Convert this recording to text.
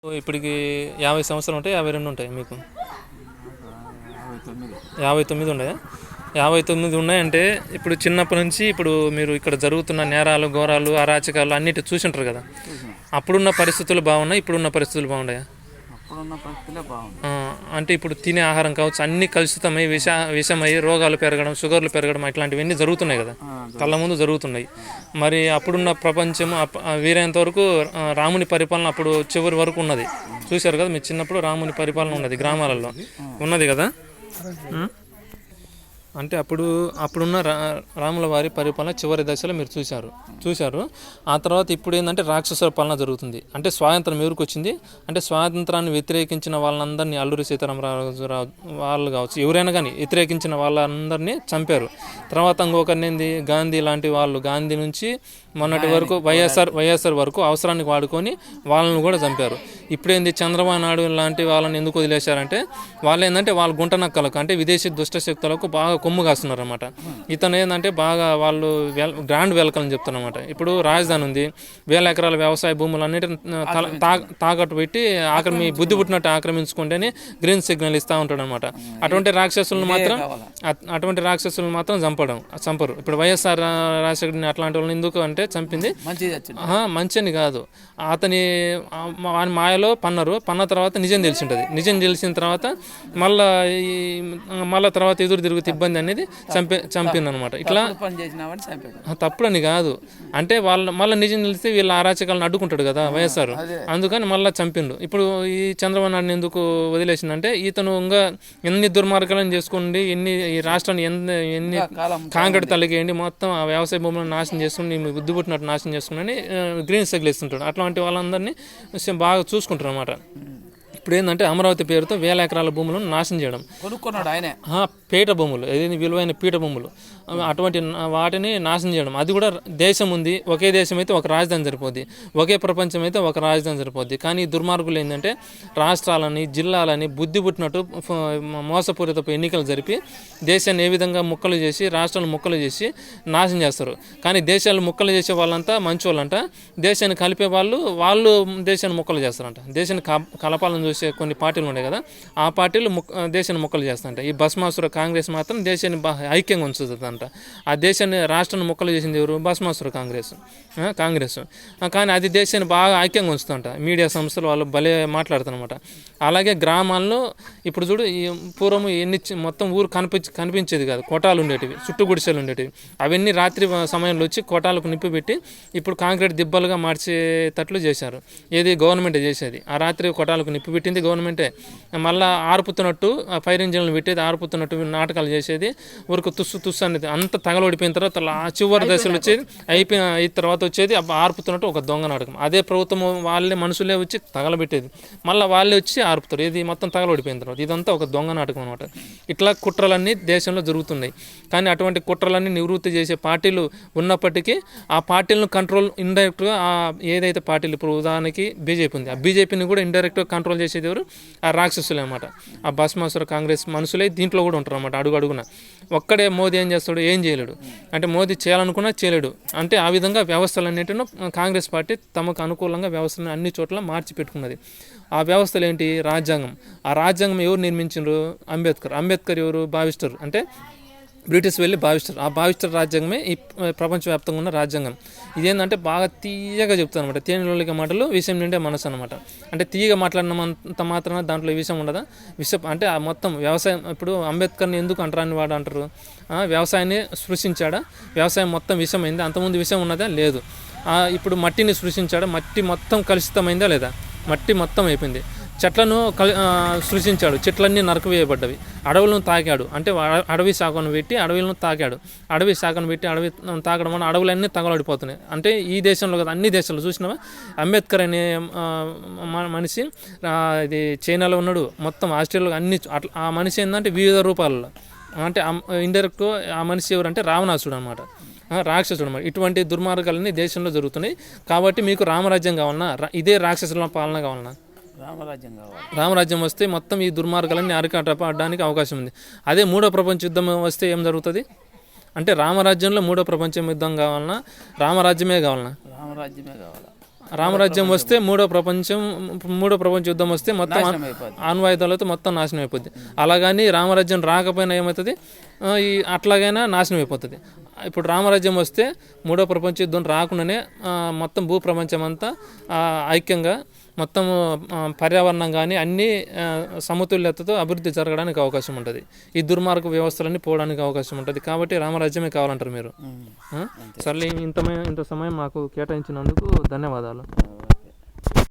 ఇప్పటికి 50 సంవత్సరాలు ఉంటాయి, 52 ఉంటాయి మీకు? 59 ఉన్నాయా? 59 ఉన్నాయంటే ఇప్పుడు చిన్నప్పటి నుంచి ఇప్పుడు మీరు ఇక్కడ జరుగుతున్న నేరాలు, ఘోరాలు, అరాచకాలు అన్నిటి చూసి ఉంటారు కదా. అప్పుడున్న పరిస్థితులు బాగున్నాయి, ఇప్పుడున్న పరిస్థితులు బాగున్నాయా? అంటే ఇప్పుడు తినే ఆహారం కావచ్చు, అన్ని కలుషితమై విషమై రోగాలు పెరగడం, షుగర్లు పెరగడం ఇట్లాంటివన్నీ జరుగుతున్నాయి కదా, కళ్ళ ముందు జరుగుతున్నాయి. మరి అప్పుడున్న ప్రపంచం వీరైనంత వరకు రాముని పరిపాలన అప్పుడు చివరి వరకు ఉన్నది, చూశారు కదా మీరు చిన్నప్పుడు. రాముని పరిపాలన ఉన్నది, గ్రామాలలో ఉన్నది కదా. అంటే అప్పుడున్న రాముల వారి పరిపాలన చివరి దశలో మీరు చూశారు. ఆ తర్వాత ఇప్పుడు ఏంటంటే రాక్షసుల పాలన జరుగుతుంది. అంటే స్వాతంత్రం ఎవరికి వచ్చింది అంటే స్వాతంత్రాన్ని వ్యతిరేకించిన వాళ్ళందరినీ, అల్లూరి సీతారామరాజు వాళ్ళు కావచ్చు, ఎవరైనా కానీ వ్యతిరేకించిన వాళ్ళందరినీ చంపారు. తర్వాత ఇంకొకరిని ఏంది, గాంధీ లాంటి వాళ్ళు, గాంధీ నుంచి మొన్నటి వరకు వైఎస్ఆర్ వరకు అవసరానికి వాడుకొని వాళ్ళని కూడా చంపారు. ఇప్పుడేంది, చంద్రబాబు నాయుడు లాంటి వాళ్ళని ఎందుకు వదిలేశారంటే వాళ్ళు ఏంటంటే వాళ్ళ గుంట నక్కలకు, అంటే విదేశీ దుష్టశక్తులకు బాగా కొమ్ము కాస్తున్నారు అనమాట. ఇతను ఏంటంటే బాగా వాళ్ళు గ్రాండ్ వెల్కమ్ అని చెప్తారనమాట. ఇప్పుడు రాజధాని ఉంది, 1000 ఎకరాల వ్యవసాయ భూములు అన్నిటిని తాకట్టు పెట్టి మీ బుద్ధి పుట్టినట్టు ఆక్రమించుకుంటేనే గ్రీన్ సిగ్నల్ ఇస్తూ ఉంటాడు అనమాట. అటువంటి రాక్షసులను మాత్రం చంపరు. ఇప్పుడు వైఎస్ఆర్ రాజశేఖర్ అట్లాంటి వాళ్ళని ఎందుకు అంటే చంపింది మంచిని కాదు, అతని మాయలో పన్న తర్వాత నిజం తెలిసింటది. నిజం తెలిసిన తర్వాత మళ్ళా తర్వాత ఎదురు తిరుగుతూ ఇబ్బంది అనేది చంపింది అనమాట. ఇట్లా తప్పుడని కాదు, అంటే మళ్ళీ నిజం తెలిస్తే వీళ్ళ అరాచకాలను అడ్డుకుంటాడు కదా వైఎస్ఆర్, అందుకని మళ్ళీ చంపిండు. ఇప్పుడు ఈ చంద్రబాబు నాయుడు ఎందుకు వదిలేసిందంటే ఇతను ఇంకా ఎన్ని దుర్మార్గాలను చేసుకోండి, ఈ రాష్ట్రాన్ని ఎన్ని కాంగ్రెస్ తల్లికేయండి, మొత్తం ఆ వ్యవసాయ భూములను నాశనం చేసుకుని బుద్ధి పుట్టినట్టు నాశనం చేసుకుని గ్రీన్ సిగ్నల్ ఇస్తుంటాడు. అట్లాంటి వాళ్ళందరినీ బాగా చూసుకుంటారు అనమాట. ఇప్పుడు ఏంటంటే అమరావతి పేరుతో 1000 ఎకరాల భూములను నాశనం చేయడం, కొనుక్కున్నాడు ఆయన, పీట భూములు, ఏదైనా విలువైన పీట భూములు, అటువంటి వాటిని నాశనం చేయడం. అది కూడా దేశం ఉంది, ఒకే దేశం అయితే ఒక రాజధాని సరిపోద్ది, ఒకే ప్రపంచం అయితే ఒక రాజధాని సరిపోద్ది. కానీ దుర్మార్గులు ఏంటంటే రాష్ట్రాలని, జిల్లాలని బుద్ధి పుట్టినట్టు మోసపూరితపు ఎన్నికలు జరిపి దేశాన్ని ఏ విధంగా ముక్కలు చేసి, రాష్ట్రాలను ముక్కలు చేసి నాశనం చేస్తారు. కానీ దేశాలు ముక్కలు చేసే వాళ్ళంతా మంచి వాళ్ళంట, దేశాన్ని కలిపే వాళ్ళు దేశాన్ని ముక్కలు చేస్తారంట. దేశాన్ని కలపాలని చూసే కొన్ని పార్టీలు ఉన్నాయి కదా, ఆ పార్టీలు దేశాన్ని ముక్కలు చేస్తారంట. ఈ భస్మాసుర కాంగ్రెస్ మాత్రం దేశాన్ని ఐక్యంగా ఉంచుతుందంట. ఆ దేశాన్ని, రాష్ట్రాన్ని ముక్కలు చేసింది ఎవరు? భస్మాసుర కాంగ్రెస్. కానీ అది దేశాన్ని బాగా ఐక్యంగా ఉంచుతుంట. మీడియా సంస్థలు వాళ్ళు భలే మాట్లాడుతారనమాట. అలాగే గ్రామాల్లో ఇప్పుడు చూడు, ఈ పూర్వం మొత్తం ఊరు కనిపించేది కాదు, కొటాలు ఉండేటివి, చుట్టూ గుడిసెలు ఉండేటివి. అవన్నీ రాత్రి సమయంలో వచ్చి కొటాలకు నిప్పి పెట్టి ఇప్పుడు కాంక్రీట్ దిబ్బలుగా మార్చేటట్లు చేశారు. ఏది గవర్నమెంటే చేసేది. ఆ రాత్రి కొటాలకు నిప్పి పెట్టింది గవర్నమెంటే. మళ్ళీ ఆర్పుతున్నట్టు ఫైర్ ఇంజిన్లు పెట్టేది, ఆర్పుతున్నట్టు నాటకాలు చేసేది. ఊరికి తుస్సు అనేది అంత తగలబడిపోయిన తర్వాత చివరి దశలు వచ్చేది, అయిపోయిన తర్వాత వచ్చేది ఆర్పుతున్నట్టు ఒక దొంగ నాటకం. అదే ప్రభుత్వం వాళ్ళే మనుషులే వచ్చి తగలబెట్టేది, మళ్ళీ వాళ్ళే వచ్చి ఆర్పుతారు. ఇది మొత్తం తగలబడిపోయిన తర్వాత ఇదంతా ఒక దొంగ నాటకం అనమాట. ఇట్లా కుట్రలన్నీ దేశంలో జరుగుతున్నాయి. కానీ అటువంటి కుట్రలన్నీ నివృత్తి చేసే పార్టీలు ఉన్నప్పటికీ ఆ పార్టీలను కంట్రోల్ ఇండైరెక్ట్గా ఏదైతే పార్టీలు, ఇప్పుడు ఉదాహరణకి బీజేపీ ఉంది, ఆ బీజేపీని కూడా ఇండైరెక్ట్గా కంట్రోల్ చేసేది ఎవరు? ఆ రాక్షసులే అనమాట. ఆ భస్మాసుర కాంగ్రెస్ మనుషులే దీంట్లో కూడా ఉంటారు అనమాట. అడుగున ఒక్కడే మోదీ ఏం చేస్తాడు? ఏం చేయలేడు. అంటే మోదీ చేయాలనుకున్నా చేయలేడు. అంటే ఆ విధంగా వ్యవస్థలన్నింటినూ కాంగ్రెస్ పార్టీ తమకు అనుకూలంగా వ్యవస్థలను అన్ని చోట్ల మార్చి పెట్టుకున్నది. ఆ వ్యవస్థలు ఏంటి? రాజ్యాంగం. ఆ రాజ్యాంగం ఎవరు నిర్మించారు? అంబేద్కర్ ఎవరు? భావిస్తారు, అంటే బ్రిటిష్ వెళ్ళి భావిస్తారు. ఆ భావిస్తారు రాజ్యాంగమే ఈ ప్రపంచవ్యాప్తంగా ఉన్న రాజ్యాంగం. ఇదేంటంటే బాగా తీయగా చెప్తాను అనమాట. తేనెలోలిక మాటలు విషయం నిండే మనసు అనమాట. అంటే తీయగా మాట్లాడినంత మాత్రాన దాంట్లో విషయం ఉండదా? అంటే ఆ మొత్తం వ్యవసాయం. ఇప్పుడు అంబేద్కర్ని ఎందుకు అంటరాని వాడు అంటారు? వ్యవసాయాన్ని సృష్టించాడా? వ్యవసాయం మొత్తం విషమైంది, అంతకుముందు విషయం ఉన్నదా? లేదు. ఇప్పుడు మట్టిని సృష్టించాడా? మట్టి మొత్తం కలుషితమైందా లేదా? మట్టి మొత్తం అయిపోయింది. చెట్లను సృష్టించాడు, చెట్లన్నీ నరకవేయబడ్డవి. అడవులను తాకాడు, అంటే అడవి శాఖను పెట్టి అడవులను తాకాడు. అడవి శాఖను పెట్టి అడవి తాకడం వల్ల అడవులన్నీ తగలడిపోతున్నాయి. అంటే ఈ దేశంలో కదా, అన్ని దేశాల్లో చూసినావా? అంబేద్కర్ అనే మనిషి ఇది చైనాలో ఉన్నాడు, మొత్తం ఆస్ట్రేలియాలో అన్ని. ఆ మనిషి ఏంటంటే వివిధ రూపాలలో, అంటే ఇండైరెక్ట్ ఆ మనిషి ఎవరంటే రావణాసుడు అనమాట, రాక్షసుడు అనమాట. ఇటువంటి దుర్మార్గాలన్నీ దేశంలో జరుగుతున్నాయి. కాబట్టి మీకు రామరాజ్యం కావాలన్నా, ఇదే రాక్షసుల పాలన కావాలన్నా? రామరాజ్యం వస్తే మొత్తం ఈ దుర్మార్గాలన్నీ అరికట్టడానికి అవకాశం ఉంది. అదే మూడో ప్రపంచ యుద్ధం వస్తే ఏం జరుగుతుంది అంటే రామరాజ్యంలో మూడో ప్రపంచ యుద్ధం కావాలన్నా రామరాజ్యమే కావాలన్నా? రామరాజ్యమే కావాలా. రామరాజ్యం వస్తే మూడో ప్రపంచ యుద్ధం వస్తే మొత్తం ఆన్వాయుధాలతో మొత్తం నాశనం అయిపోద్ది. అలాగని రామరాజ్యం రాకపోయినా ఏమవుతుంది, అట్లాగైనా నాశనం అయిపోతుంది. ఇప్పుడు రామరాజ్యం వస్తే మూడో ప్రపంచ యుద్ధం రాకుండానే మొత్తం భూప్రపంచం అంతా ఐక్యంగా మొత్తం పర్యావరణం కానీ అన్నీ సమతుల్యతతో అభివృద్ధి జరగడానికి అవకాశం ఉంటుంది. ఈ దుర్మార్గ వ్యవస్థలన్నీ పోవడానికి అవకాశం ఉంటుంది. కాబట్టి రామరాజ్యమే కావాలంటారు మీరు. సర్లే, ఇంత సమయం మాకు కేటాయించినందుకు ధన్యవాదాలు.